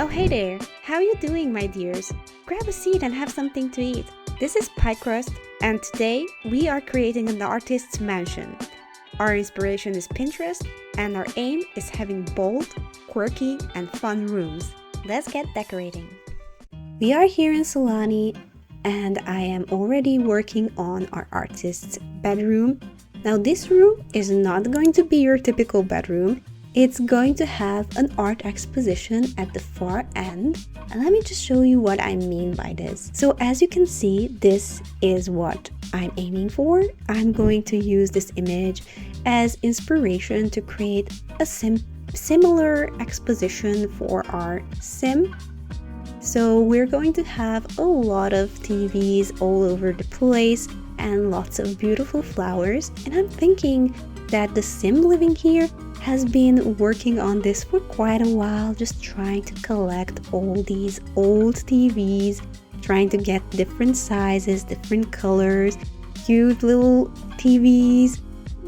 Oh hey there, how are you doing my dears? Grab a seat and have something to eat. This is PieCrust and today we are creating an artist's mansion. Our inspiration is Pinterest and our aim is having bold, quirky and fun rooms. Let's get decorating. We are here in Solani and I am already working on our artist's bedroom. Now this room is not going to be your typical bedroom. It's going to have an art exposition at the far end. And let me just show you what I mean by this. So as you can see, this is what I'm aiming for. I'm going to use this image as inspiration to create a similar exposition for our sim. So we're going to have a lot of TVs all over the place and lots of beautiful flowers. And I'm thinking that the sim living here has been working on this for quite a while, just trying to collect all these old TVs, trying to get different sizes, different colors, cute little TVs,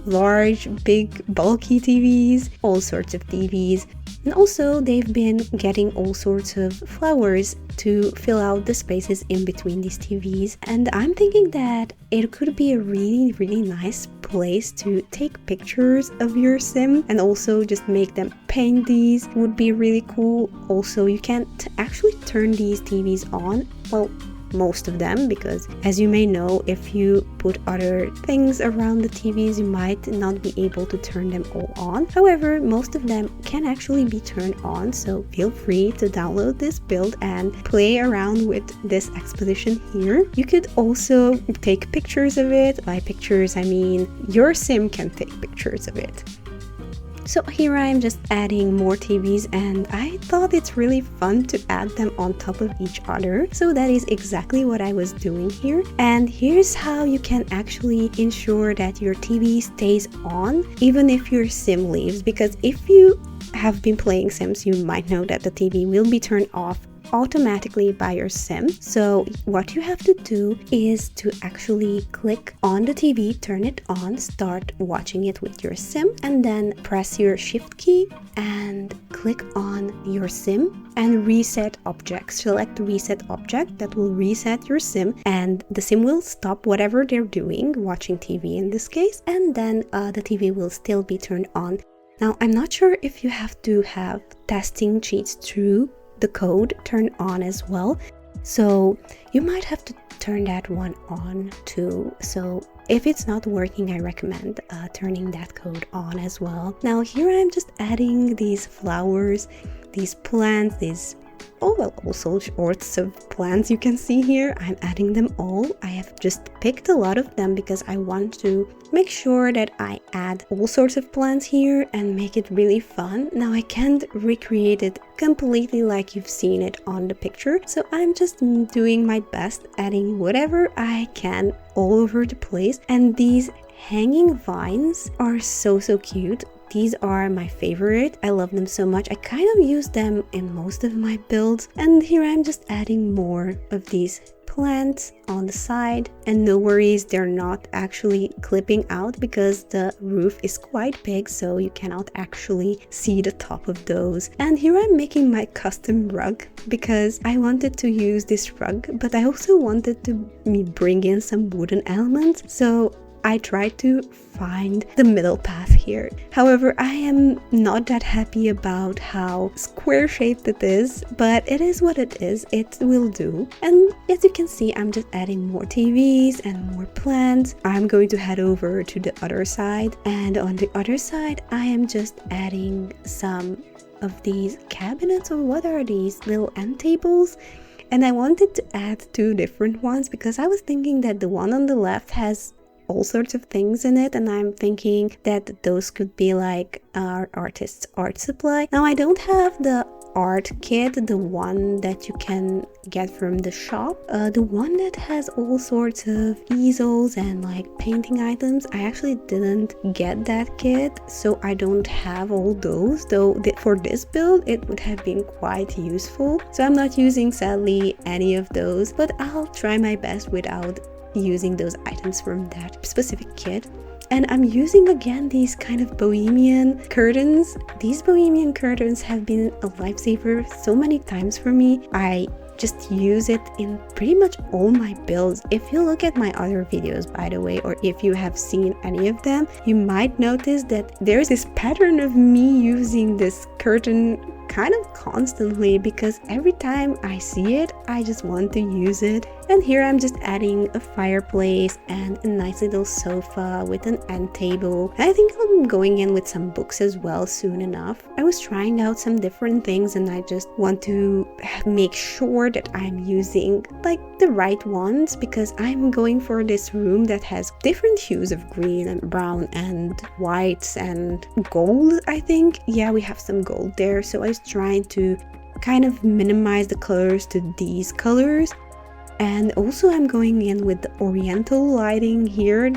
large, big, bulky TVs, all sorts of TVs. And also they've been getting all sorts of flowers to fill out the spaces in between these TVs. And I'm thinking that it could be a really nice place to take pictures of your sim and also just make them paint these would be really cool. Also, you can actually turn these TVs on. Well, most of them, because as you may know, if you put other things around the TVs, you might not be able to turn them all on. However, most of them can actually be turned on, so feel free to download this build and play around with this exposition here. You could also take pictures of it. By pictures, I mean your sim can take pictures of it. So here I am just adding more TVs and I thought it's really fun to add them on top of each other. So that is exactly what I was doing here. And here's how you can actually ensure that your TV stays on even if your sim leaves. Because if you have been playing Sims, you might know that the TV will be turned off automatically by your sim. So what you have to do is to actually click on the TV, turn it on, start watching it with your sim, and then press your shift key and click on your sim and reset object. Select reset object. That will reset your sim and the sim will stop whatever they're doing, watching TV in this case, and then the TV will still be turned on. Now I'm not sure if you have to have testing cheats through the code turned on as well, so you might have to turn that one on too. So if it's not working, I recommend turning that code on as well. Now here I'm just adding these flowers, these plants, these all sorts of plants you can see here. I'm adding them all. I have just picked a lot of them because I want to make sure that I add all sorts of plants here and make it really fun. Now I can't recreate it completely like you've seen it on the picture, so I'm just doing my best, adding whatever I can all over the place. And these hanging vines are so cute. These are my favorite. I love them so much. I kind of use them in most of my builds. And here I'm just adding more of these plants on the side. And no worries, they're not actually clipping out because the roof is quite big, so you cannot actually see the top of those. And here I'm making my custom rug because I wanted to use this rug, but I also wanted to bring in some wooden elements. So I tried to find the middle path here. However, I am not that happy about how square shaped it is, but it is what it is. It will do. And as you can see, I'm just adding more TVs and more plants. I'm going to head over to the other side, and on the other side I am just adding some of these cabinets, or what are these little end tables? And I wanted to add two different ones because I was thinking that the one on the left has all sorts of things in it, and I'm thinking that those could be like our artist's art supply. Now I don't have the art kit, the one that you can get from the shop, the one that has all sorts of easels and like painting items. I actually didn't get that kit, so I don't have all those, though for this build it would have been quite useful. So I'm not using sadly any of those, but I'll try my best without using those items from that specific kit. And I'm using again these kind of bohemian curtains. These bohemian curtains have been a lifesaver so many times for me. I just use it in pretty much all my builds. If you look at my other videos, by the way, or if you have seen any of them, you might notice that there's this pattern of me using this curtain kind of constantly, because every time I see it, I just want to use it. And here I'm just adding a fireplace and a nice little sofa with an end table. And I think I'm going in with some books as well soon enough. I was trying out some different things and I just want to make sure that I'm using like the right ones, because I'm going for this room that has different hues of green and brown and whites and gold, I think. Yeah, we have some gold there. So I was trying to kind of minimize the colors to these colors. And also I'm going in with the oriental lighting here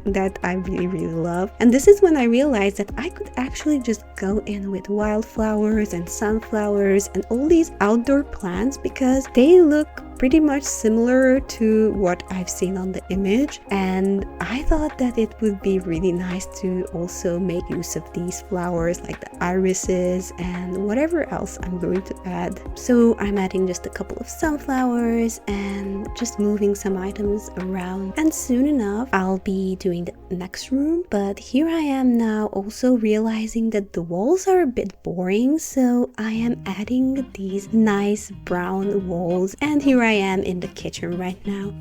that I really love. And this is when I realized that I could actually just go in with wildflowers and sunflowers and all these outdoor plants, because they look pretty much similar to what I've seen on the image. And I thought that it would be really nice to also make use of these flowers, like the irises and whatever else I'm going to add. So I'm adding just a couple of sunflowers and just moving some items around. And soon enough, I'll be doing the next room. But here I am now also realizing that the walls are a bit boring. So I am adding these nice brown walls. And here I am in the kitchen right now.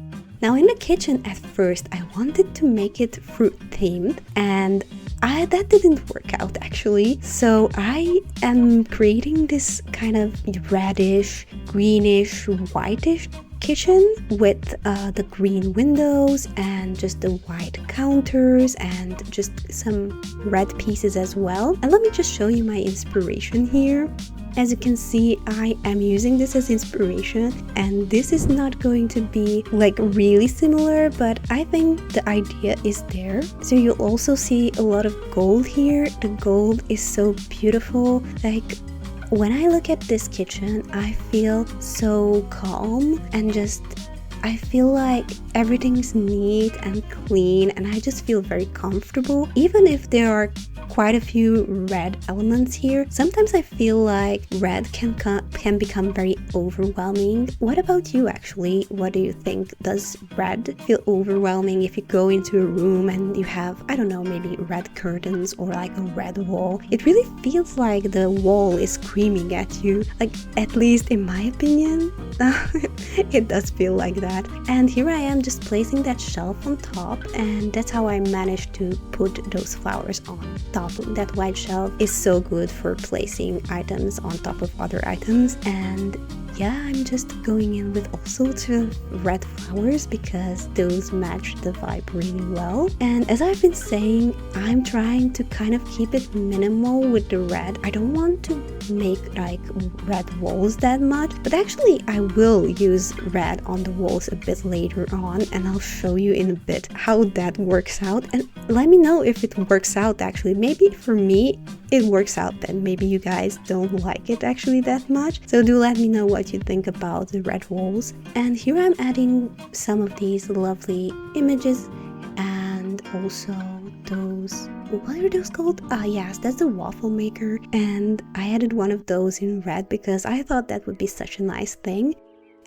Now in the kitchen, at first I wanted to make it fruit themed, and that didn't work out actually. So I am creating this kind of reddish, greenish, whitish kitchen with the green windows and just the white counters and just some red pieces as well. And let me just show you my inspiration here. As you can see, I am using this as inspiration, and this is not going to be like really similar, but I think the idea is there. So you'll also see a lot of gold here. The gold is so beautiful. Like when I look at this kitchen, I feel so calm and just I feel like everything's neat and clean, and I just feel very comfortable. Even if there are quite a few red elements here, sometimes I feel like red can become very overwhelming. What about you actually? What do you think? Does red feel overwhelming if you go into a room and you have, I don't know, maybe red curtains or like a red wall? It really feels like the wall is screaming at you. Like, at least in my opinion, it does feel like that. And here I am just placing that shelf on top, and that's how I managed to put those flowers on top. That white shelf is so good for placing items on top of other items. And yeah, I'm just going in with all sorts of red flowers because those match the vibe really well. And as I've been saying, I'm trying to kind of keep it minimal with the red. I don't want to make like red walls that much, but actually I will use red on the walls a bit later on, and I'll show you in a bit how that works out. And let me know if it works out actually. Maybe for me it works out, then maybe you guys don't like it actually that much. So do let me know what you think about the red walls. And here I'm adding some of these lovely images, and also those, what are those called? Yes, that's the waffle maker, and I added one of those in red because I thought that would be such a nice thing.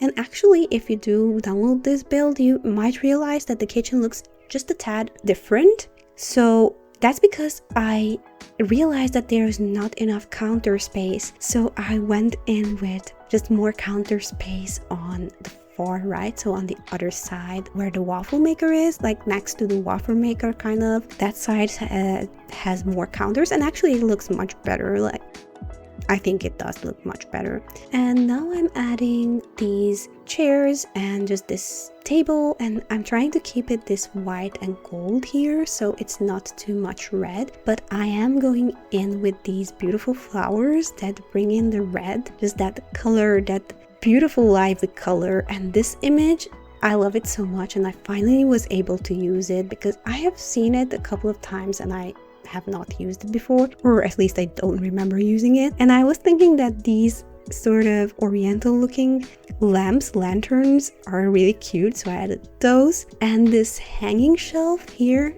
And actually, if you do download this build, you might realize that the kitchen looks just a tad different. So that's because I realized that there's not enough counter space. So I went in with just more counter space on the far right, so on the other side where the waffle maker is, like next to the waffle maker kind of. That side has more counters, and actually it looks much better. Like, I think it does look much better. And now I'm adding these chairs and just this table, and I'm trying to keep it this white and gold here, so it's not too much red, but I am going in with these beautiful flowers that bring in the red, just that color, that beautiful lively color. And this image, I love it so much, and I finally was able to use it because I have seen it a couple of times and I have not used it before, or at least I don't remember using it. And I was thinking that these sort of oriental looking lanterns are really cute, so I added those. And this hanging shelf here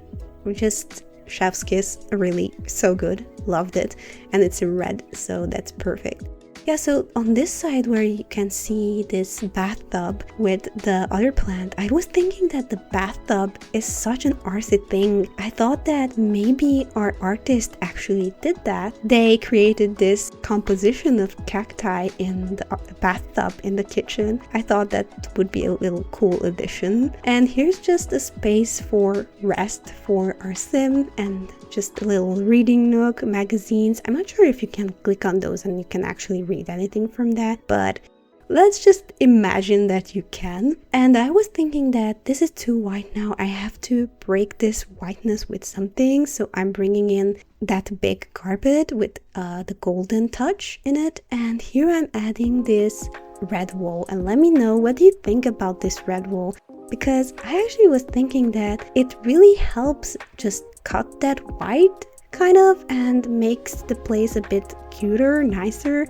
just chef's kiss, really so good, loved it. And it's in red, so that's perfect. Yeah, so on this side where you can see this bathtub with the other plant, I was thinking that the bathtub is such an artsy thing. I thought that maybe our artist actually did that. They created this composition of cacti in the bathtub in the kitchen. I thought that would be a little cool addition. And here's just a space for rest for our sim and just a little reading nook, magazines. I'm not sure if you can click on those and you can actually read anything from that, but let's just imagine that you can. And I was thinking that this is too white now. I have to break this whiteness with something, so I'm bringing in that big carpet with the golden touch in it, and here I'm adding this red wall. And let me know, what do you think about this red wall? Because I actually was thinking that it really helps just cut that white kind of and makes the place a bit cuter, nicer.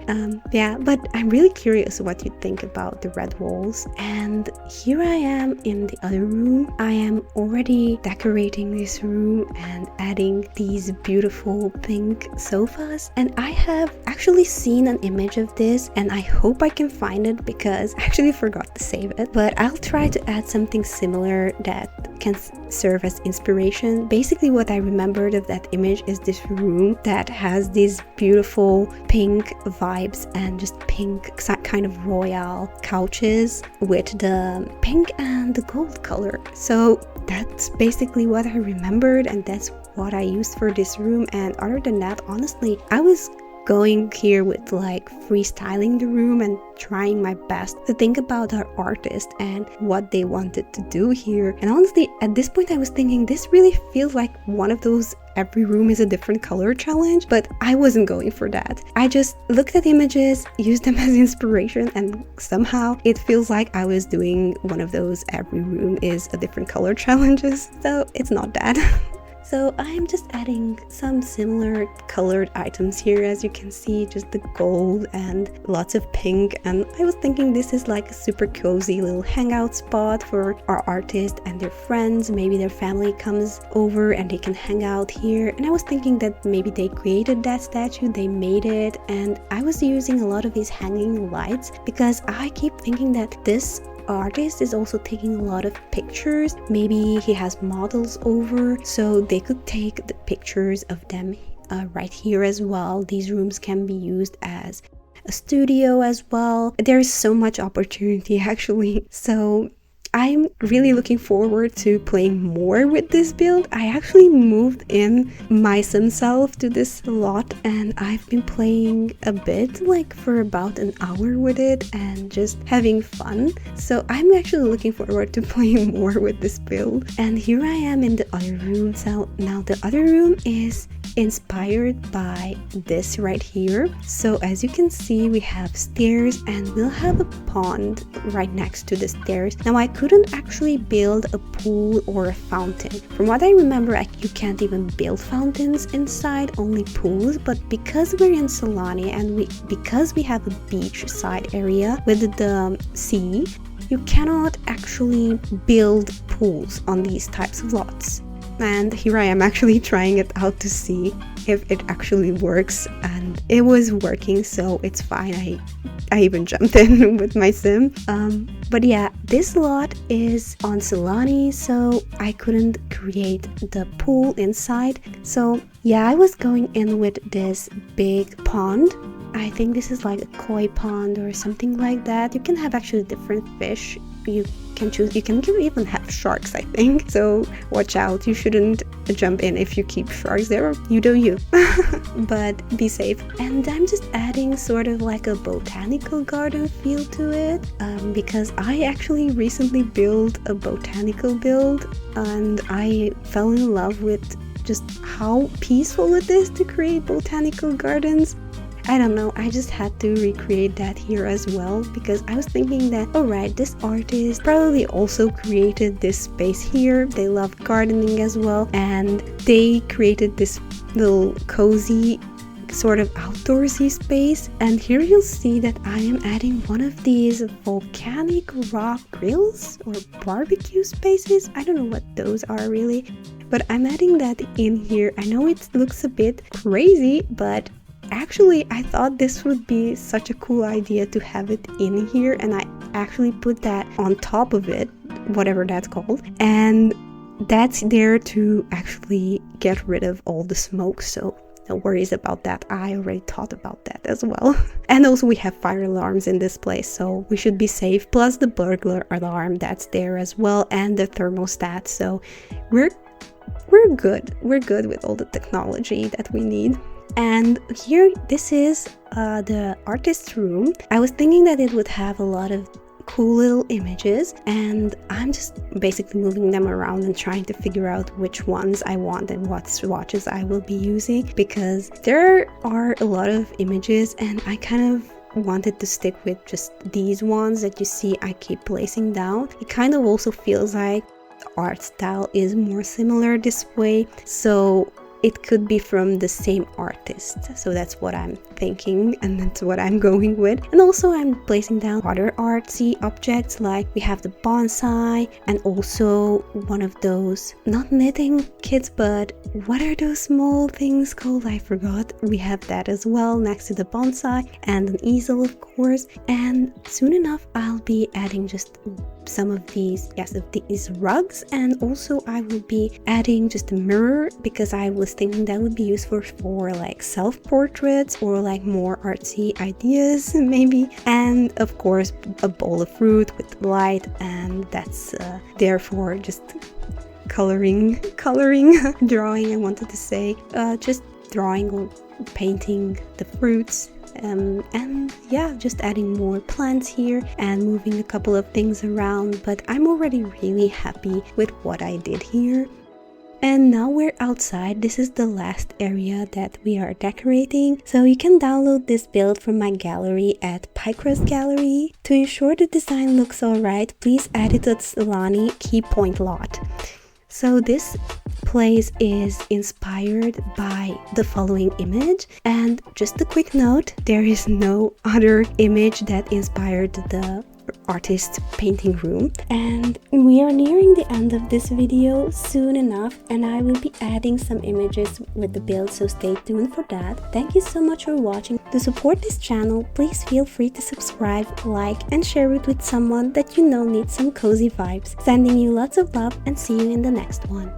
Yeah, but I'm really curious what you think about the red walls. And here I am in the other room. I am already decorating this room and adding these beautiful pink sofas. And I have actually seen an image of this, and I hope I can find it because I actually forgot to save it. But I'll try to add something similar that can serve as inspiration. Basically what I remembered of that image is this room that has these beautiful pink vibes and just pink kind of royal couches with the pink and the gold color. So that's basically what I remembered, and that's what I used for this room. And other than that, honestly, I was going here with like freestyling the room and trying my best to think about our artist and what they wanted to do here. And honestly, at this point I was thinking this really feels like one of those every room is a different color challenge, but I wasn't going for that. I just looked at images, used them as inspiration, and somehow it feels like I was doing one of those every room is a different color challenges. So it's not that. So I'm just adding some similar colored items here, as you can see, just the gold and lots of pink. And I was thinking this is like a super cozy little hangout spot for our artist and their friends. Maybe their family comes over and they can hang out here. And I was thinking that maybe they created that statue, they made it. And I was using a lot of these hanging lights because I keep thinking that this artist is also taking a lot of pictures. Maybe he has models over, so they could take the pictures of them right here as well. These rooms can be used as a studio as well. There's so much opportunity actually. So I'm really looking forward to playing more with this build. I actually moved in my sim self to this lot and I've been playing a bit, like for about an hour with it and just having fun. So I'm actually looking forward to playing more with this build. And here I am in the other room. So now the other room is inspired by this right here. So as you can see, we have stairs and we'll have a pond right next to the stairs. Now I couldn't actually build a pool or a fountain. From what I remember, you can't even build fountains inside, only pools. But because we're in Solani and because we have a beachside area with the sea, you cannot actually build pools on these types of lots. And here I am actually trying it out to see if it actually works, and it was working, so it's fine. I even jumped in with my sim. But yeah, this lot is on Solani, so I couldn't create the pool inside. So yeah, I was going in with this big pond. I think this is like a koi pond or something like that. You can have actually different fish. You can choose. You can even have sharks, I think. So watch out. You shouldn't jump in if you keep sharks there. You do you. But be safe. And I'm just adding sort of like a botanical garden feel to it, because I actually recently built a botanical build and I fell in love with just how peaceful it is to create botanical gardens. I don't know, I just had to recreate that here as well, because I was thinking that, alright, this artist probably also created this space here. They love gardening as well, and they created this little cozy sort of outdoorsy space. And here you'll see that I am adding one of these volcanic rock grills or barbecue spaces. I don't know what those are really, but I'm adding that in here. I know it looks a bit crazy, but actually I thought this would be such a cool idea to have it in here, and I actually put that on top of it, whatever that's called, and that's there to actually get rid of all the smoke, so no worries about that. I already thought about that as well. And also we have fire alarms in this place, so we should be safe, plus the burglar alarm that's there as well, and the thermostat, so we're good with all the technology that we need. And here, this is the artist's room. I was thinking that it would have a lot of cool little images, and I'm just basically moving them around and trying to figure out which ones I want and what swatches I will be using, because there are a lot of images and I kind of wanted to stick with just these ones that you see I keep placing down. It kind of also feels like the art style is more similar this way, so it could be from the same artist, so that's what I'm thinking and that's what I'm going with. And also I'm placing down other artsy objects, like we have the bonsai and also one of those, not knitting kits, but what are those small things called? I forgot. We have that as well next to the bonsai, and an easel of course. And soon enough I'll be adding just some of these rugs, and also I will be adding just a mirror, because I was thinking that would be useful for like self-portraits or like more artsy ideas maybe. And of course a bowl of fruit with light, and that's there for just coloring drawing, I wanted to say, just drawing or painting the fruits. And yeah, just adding more plants here and moving a couple of things around, but I'm already really happy with what I did here. And now we're outside. This is the last area that we are decorating, so you can download this build from my gallery at PieCrustGallery. To ensure the design looks alright, please add it to Solani key point lot. So this place is inspired by the following image, and just a quick note, there is no other image that inspired the artist painting room. And we are nearing the end of this video soon enough, and I will be adding some images with the build, so stay tuned for that. Thank you so much for watching. To support this channel, please feel free to subscribe, like and share it with someone that you know needs some cozy vibes. Sending you lots of love, and see you in the next one.